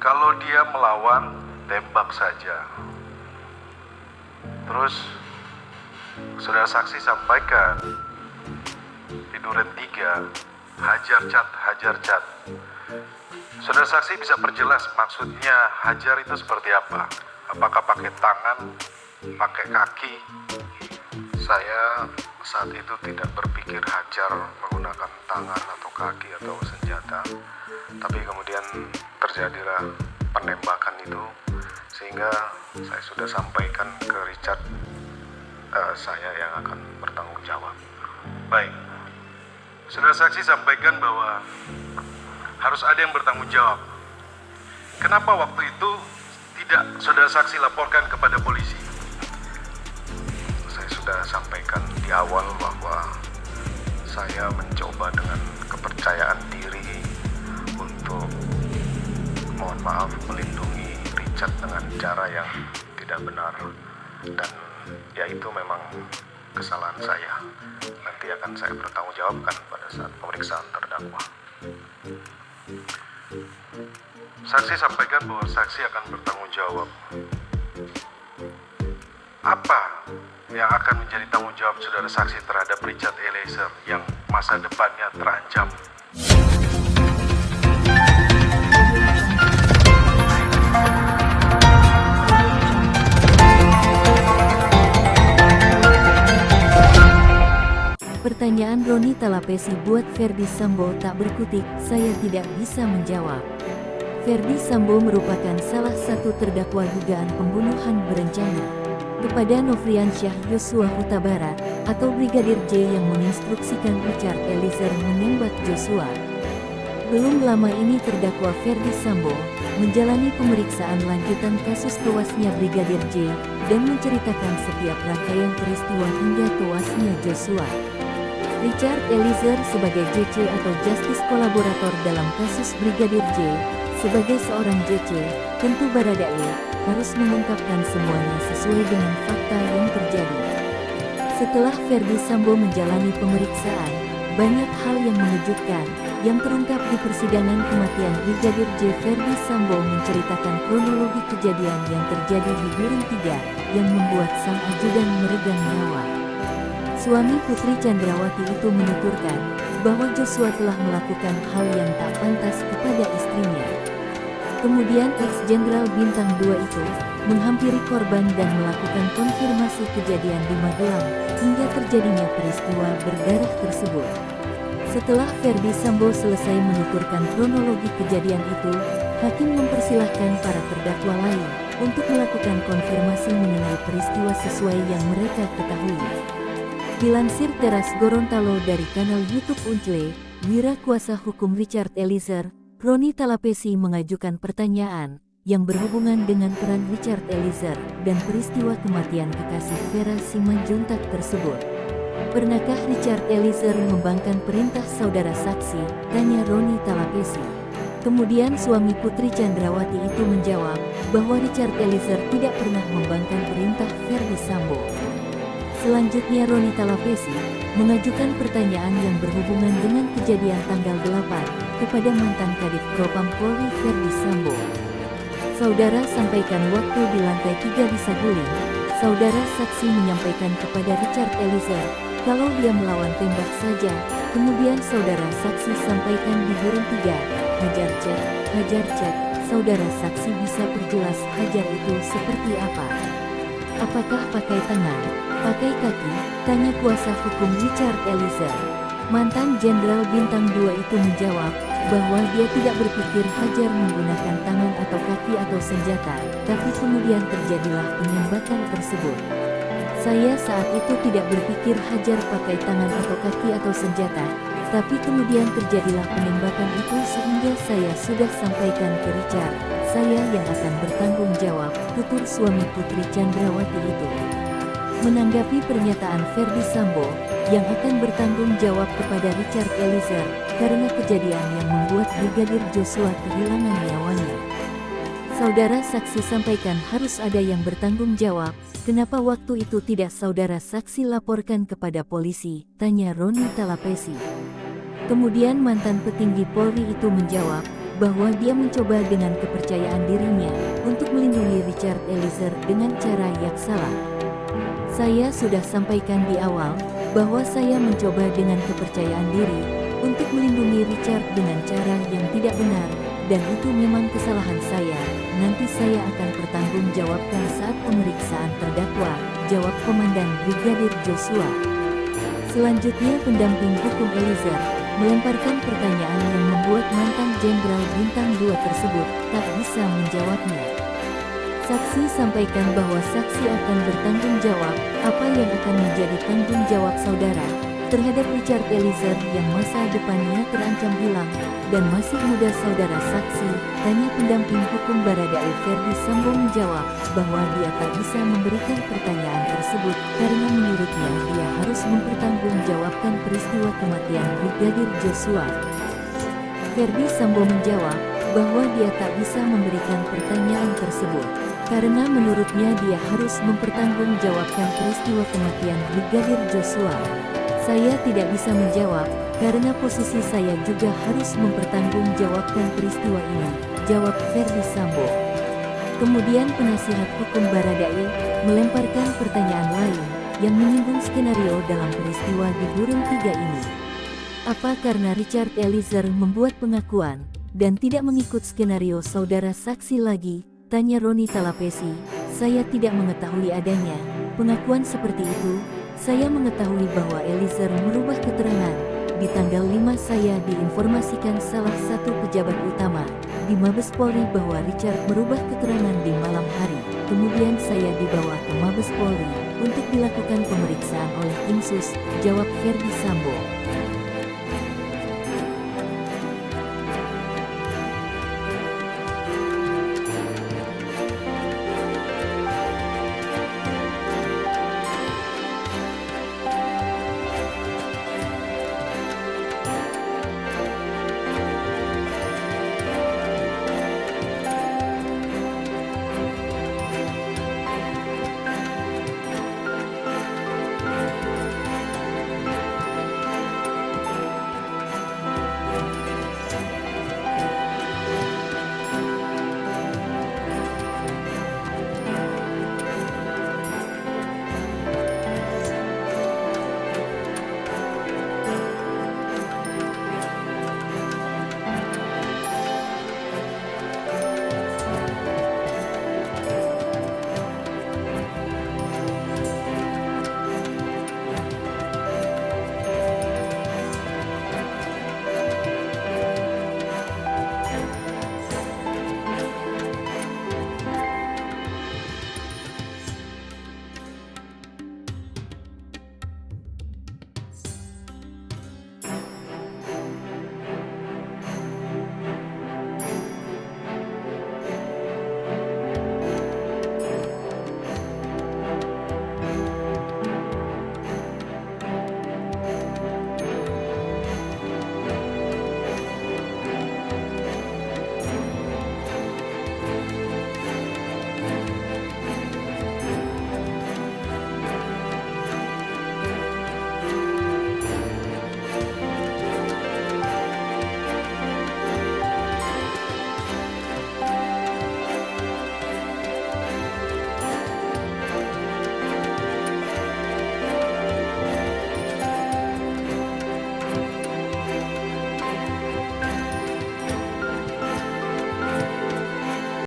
Kalau dia melawan, tembak saja. Terus saudara saksi sampaikan di Duren 3, hajar cat. Saudara saksi bisa perjelas maksudnya hajar itu seperti apa? Apakah pakai tangan, pakai kaki? Saya saat itu tidak berpikir hajar menggunakan tangan atau kaki atau senjata. Tapi kemudian terjadilah penembakan itu, sehingga saya sudah sampaikan ke Richard, saya yang akan bertanggung jawab. Baik, saudara saksi sampaikan bahwa harus ada yang bertanggung jawab. Kenapa waktu itu tidak saudara saksi laporkan kepada polisi? Saya sudah sampaikan di awal bahwa saya mencoba dengan kepercayaan diri untuk, mohon maaf, melindungi Richard dengan cara yang tidak benar, dan ya itu memang kesalahan saya. Nanti akan saya bertanggungjawabkan pada saat pemeriksaan terdakwa. Saksi sampaikan bahwa saksi akan bertanggung jawab. Apa yang akan menjadi tanggung jawab saudara saksi terhadap Richard Eliezer yang masa depannya terancam? Pertanyaan Roni Talapesi buat Ferdy Sambo tak berkutik, saya tidak bisa menjawab. Ferdy Sambo merupakan salah satu terdakwa dugaan pembunuhan berencana kepada Nofriansyah Yosua Huta Barat atau Brigadir J yang menginstruksikan Richard Eliezer menembak Joshua. Belum lama ini terdakwa Ferdy Sambo menjalani pemeriksaan lanjutan kasus tewasnya Brigadir J dan menceritakan setiap rangkaian peristiwa hingga tewasnya Joshua. Richard Eliezer sebagai JC atau Justice Kolaborator dalam kasus Brigadir J, sebagai seorang JC, tentu Baradae harus mengungkapkan semuanya sesuai dengan fakta yang terjadi. Setelah Ferdy Sambo menjalani pemeriksaan, banyak hal yang mengejutkan yang terungkap di persidangan kematian Brigadir J. Ferdy Sambo menceritakan kronologi kejadian yang terjadi di Duren 3 yang membuat sang ajudan meregang nyawa. Suami Putri Chandrawati itu menuturkan bahwa Joshua telah melakukan hal yang tak pantas kepada istrinya. Kemudian ex-jenderal bintang 2 itu menghampiri korban dan melakukan konfirmasi kejadian di Magelang hingga terjadinya peristiwa berdarah tersebut. Setelah Ferdy Sambo selesai menuturkan kronologi kejadian itu, hakim mempersilahkan para terdakwa lain untuk melakukan konfirmasi mengenai peristiwa sesuai yang mereka ketahui. Dilansir Teras Gorontalo dari kanal YouTube Uncle, Wira Kuasa Hukum Richard Eliezer, Roni Talapesi mengajukan pertanyaan yang berhubungan dengan peran Richard Eliezer dan peristiwa kematian kekasih Vera Simanjuntak tersebut. Pernahkah Richard Eliezer membangkang perintah saudara saksi? Tanya Roni Talapesi. Kemudian suami Putri Chandrawati itu menjawab bahwa Richard Eliezer tidak pernah membangkang perintah Ferdy Sambo. Selanjutnya Roni Talapesi mengajukan pertanyaan yang berhubungan dengan kejadian tanggal 8 kepada mantan Kadif Propam Polri Ferdy Sambo. Saudara sampaikan waktu di lantai 3 di Saguling, saudara saksi menyampaikan kepada Richard Eliezer kalau dia melawan tembak saja. Kemudian saudara saksi sampaikan di Duren 3, hajar cat. Saudara saksi bisa perjelas hajar itu seperti apa? Apakah pakai tangan, pakai kaki? Tanya kuasa hukum Richard Eliezer. Mantan Jenderal Bintang 2 itu menjawab bahwa dia tidak berpikir hajar menggunakan tangan atau kaki atau senjata, tapi kemudian terjadilah penembakan tersebut. Saya saat itu tidak berpikir hajar pakai tangan atau kaki atau senjata, tapi kemudian terjadilah penembakan itu sehingga saya sudah sampaikan ke Richard, saya yang akan bertanggung jawab, tutur suami Putri Chandrawati itu. Menanggapi pernyataan Ferdy Sambo yang akan bertanggung jawab kepada Richard Eliezer karena kejadian yang membuat Brigadir Joshua kehilangan nyawanya, saudara saksi sampaikan harus ada yang bertanggung jawab. Kenapa waktu itu tidak saudara saksi laporkan kepada polisi? Tanya Roni Talapesi. Kemudian mantan petinggi Polri itu menjawab bahwa dia mencoba dengan kepercayaan dirinya untuk melindungi Richard Eliezer dengan cara yang salah. Saya sudah sampaikan di awal bahwa saya mencoba dengan kepercayaan diri untuk melindungi Richard dengan cara yang tidak benar, dan itu memang kesalahan saya. Nanti saya akan bertanggungjawabkan saat pemeriksaan terdakwa, jawab Komandan Brigadir Joshua. Selanjutnya pendamping hukum Eliezer melemparkan pertanyaan yang membuat mantan Jenderal Bintang 2 tersebut tak bisa menjawabnya. Saksi sampaikan bahwa saksi akan bertanggung jawab apa yang akan menjadi tanggung jawab saudara terhadap Richard Eliezer yang masa depannya terancam hilang dan masih muda. Saudara saksi, tanya pendamping hukum Baradae Ferdi Sambo menjawab bahwa dia tak bisa memberikan pertanyaan tersebut karena menurutnya dia harus mempertanggungjawabkan peristiwa kematian Brigadir Joshua. Ferdi Sambo menjawab bahwa dia tak bisa memberikan pertanyaan tersebut karena menurutnya dia harus mempertanggungjawabkan peristiwa kematian Brigadir Joshua. Saya tidak bisa menjawab, karena posisi saya juga harus mempertanggungjawabkan peristiwa ini, jawab Ferdi Sambo. Kemudian penasihat hukum Baradae melemparkan pertanyaan lain yang menyinggung skenario dalam peristiwa di Duren 3 ini. Apa karena Richard Eliezer membuat pengakuan dan tidak mengikut skenario saudara saksi lagi? Tanya Roni Talapesi. Saya tidak mengetahui adanya pengakuan seperti itu. Saya mengetahui bahwa Eliezer merubah keterangan. Di tanggal 5 saya diinformasikan salah satu pejabat utama di Mabes Polri bahwa Richard merubah keterangan di malam hari. Kemudian saya dibawa ke Mabes Polri untuk dilakukan pemeriksaan oleh tim sus, jawab Ferdi Sambo.